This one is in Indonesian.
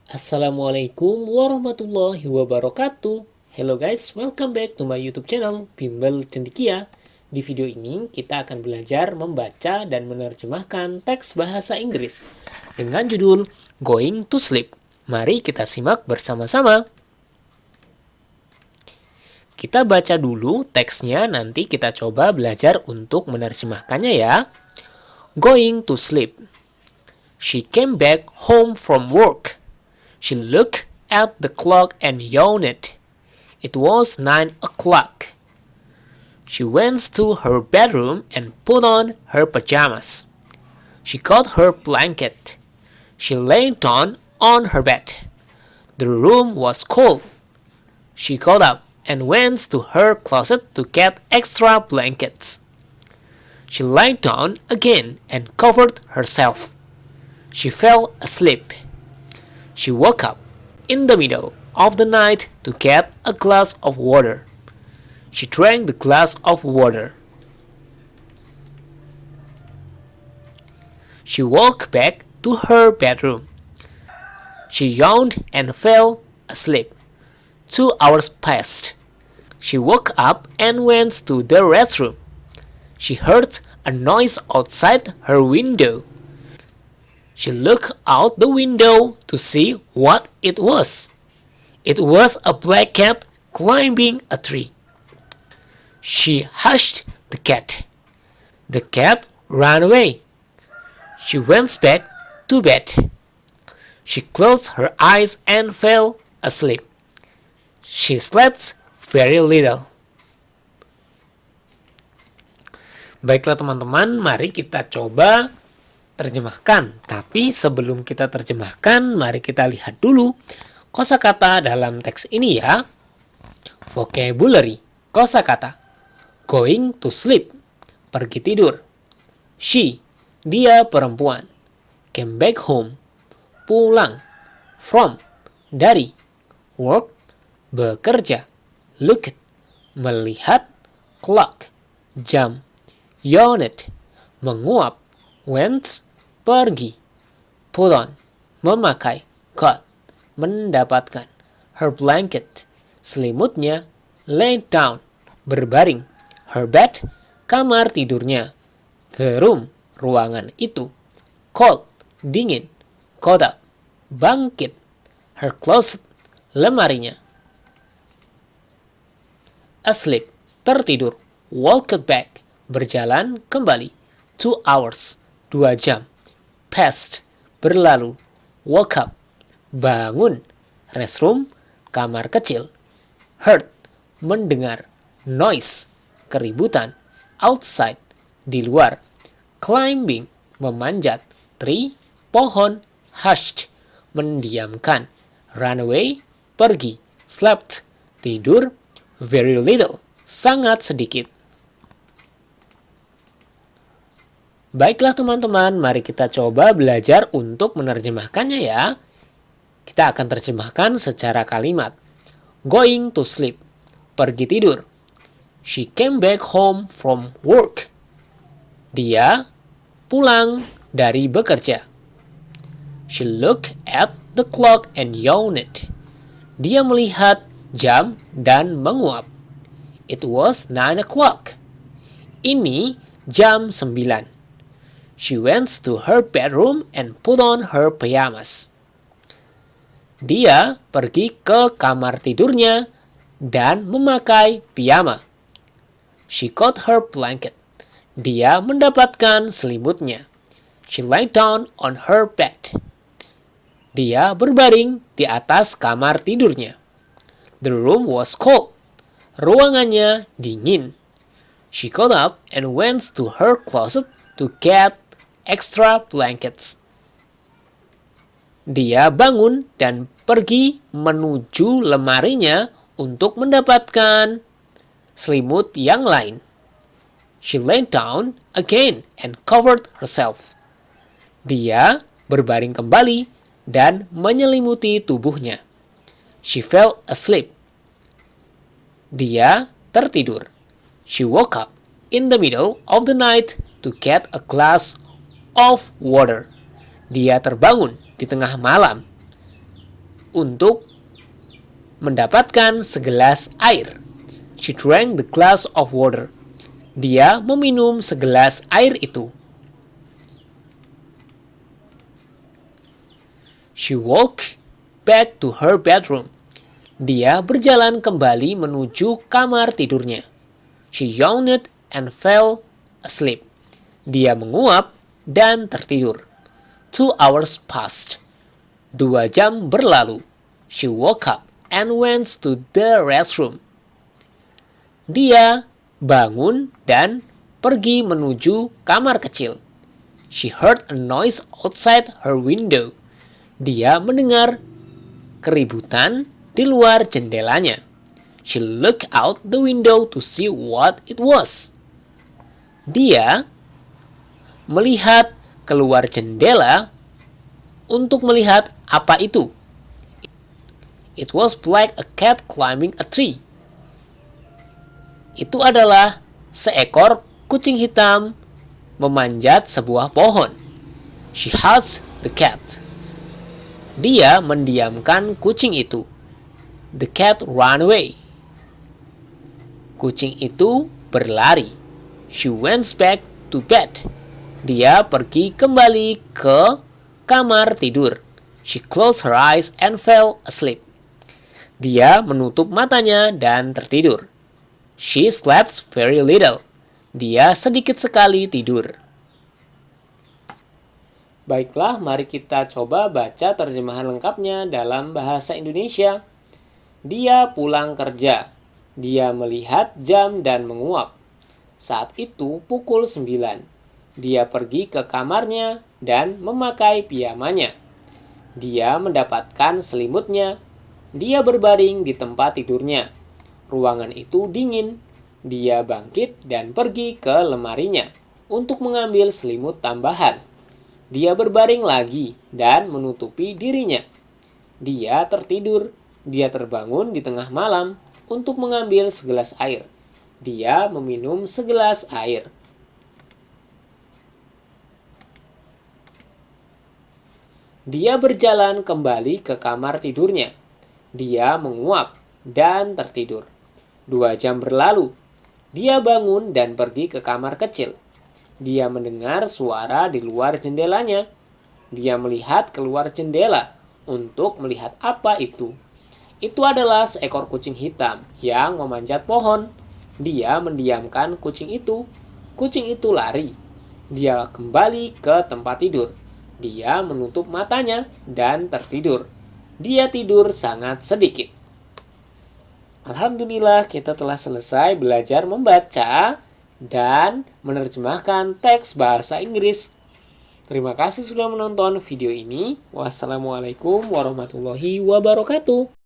Assalamualaikum warahmatullahi wabarakatuh. Hello guys, welcome back to my YouTube channel Bimbel Cendekia. Di video ini kita akan belajar membaca dan menerjemahkan teks bahasa Inggris dengan judul Going to Sleep. Mari kita simak bersama-sama. Kita baca dulu teksnya, nanti kita coba belajar untuk menerjemahkannya ya. Going to sleep. She came back home from work. She looked at the clock and yawned. It was 9 o'clock. She went to her bedroom and put on her pajamas. She got her blanket. She lay down on her bed. The room was cold. She got up and went to her closet to get extra blankets. She lay down again and covered herself. She fell asleep. She woke up in the middle of the night to get a glass of water. She drank the glass of water. She walked back to her bedroom. She yawned and fell asleep. 2 hours passed. She woke up and went to the restroom. She heard a noise outside her window. She looked out the window to see what it was. It was a black cat climbing a tree. She hushed the cat. The cat ran away. She went back to bed. She closed her eyes and fell asleep. She slept very little. Baiklah teman-teman, mari kita coba terjemahkan. Tapi sebelum kita terjemahkan, mari kita lihat dulu kosakata dalam teks ini ya. Vocabulary, kosakata. Going to sleep, pergi tidur. She, dia perempuan. Came back home, pulang. From, dari. Work, bekerja. Look, melihat. Clock, jam. Yawned, menguap. Went, pergi. Put on, memakai. Got, mendapatkan. Her blanket, selimutnya. Lay down, berbaring. Her bed, kamar tidurnya. The room, ruangan itu. Cold, dingin. Got up, bangkit. Her closet, lemarinya. Asleep, tertidur. Walk back, berjalan kembali. 2 hours, 2 jam. Passed, berlalu. Woke up, bangun. Restroom, kamar kecil. Heard, mendengar. Noise, keributan. Outside, di luar. Climbing, memanjat. Tree, pohon. Hushed, mendiamkan. Run away, pergi. Slept, tidur. Very little, sangat sedikit. Baiklah teman-teman, mari kita coba belajar untuk menerjemahkannya ya. Kita akan terjemahkan secara kalimat. Going to sleep, pergi tidur. She came back home from work. Dia pulang dari bekerja. She looked at the clock and yawned. Dia melihat jam dan menguap. It was 9 o'clock. Ini jam 9. She went to her bedroom and put on her pajamas. Dia pergi ke kamar tidurnya dan memakai piyama. She got her blanket. Dia mendapatkan selimutnya. She lay down on her bed. Dia berbaring di atas kamar tidurnya. The room was cold. Ruangannya dingin. She got up and went to her closet to get extra blankets. Dia bangun dan pergi menuju lemarinya untuk mendapatkan selimut yang lain. She lay down again and covered herself. Dia berbaring kembali dan menyelimuti tubuhnya. She fell asleep. Dia tertidur. She woke up in the middle of the night to get a glass of water. Dia terbangun di tengah malam untuk mendapatkan segelas air. She drank the glass of water. Dia meminum segelas air itu. She walked back to her bedroom. Dia berjalan kembali menuju kamar tidurnya. She yawned and fell asleep. Dia menguap dan tertidur. 2 hours passed. 2 jam berlalu. She woke up and went to the restroom. Dia bangun dan pergi menuju kamar kecil. She heard a noise outside her window. Dia mendengar keributan di luar jendelanya. She looked out the window to see what it was. Dia melihat keluar jendela untuk melihat apa itu. It was like a cat climbing a tree. Itu adalah seekor kucing hitam memanjat sebuah pohon. She hushed the cat. Dia mendiamkan kucing itu. The cat ran away. Kucing itu berlari. She went back to bed. Dia pergi kembali ke kamar tidur. She closed her eyes and fell asleep. Dia menutup matanya dan tertidur. She slept very little. Dia sedikit sekali tidur. Baiklah, mari kita coba baca terjemahan lengkapnya dalam bahasa Indonesia. Dia pulang kerja. Dia melihat jam dan menguap. Saat itu pukul 9. Dia pergi ke kamarnya dan memakai piyamanya. Dia mendapatkan selimutnya. Dia berbaring di tempat tidurnya. Ruangan itu dingin. Dia bangkit dan pergi ke lemarinya untuk mengambil selimut tambahan. Dia berbaring lagi dan menutupi dirinya. Dia tertidur. Dia terbangun di tengah malam untuk mengambil segelas air. Dia meminum segelas air. Dia berjalan kembali ke kamar tidurnya. Dia menguap dan tertidur. 2 jam berlalu. Dia bangun dan pergi ke kamar kecil. Dia mendengar suara di luar jendelanya. Dia melihat keluar jendela untuk melihat apa itu. Itu adalah seekor kucing hitam yang memanjat pohon. Dia mendiamkan kucing itu. Kucing itu lari. Dia kembali ke tempat tidur. Dia menutup matanya dan tertidur. Dia tidur sangat sedikit. Alhamdulillah, kita telah selesai belajar membaca dan menerjemahkan teks bahasa Inggris. Terima kasih sudah menonton video ini. Wassalamualaikum warahmatullahi wabarakatuh.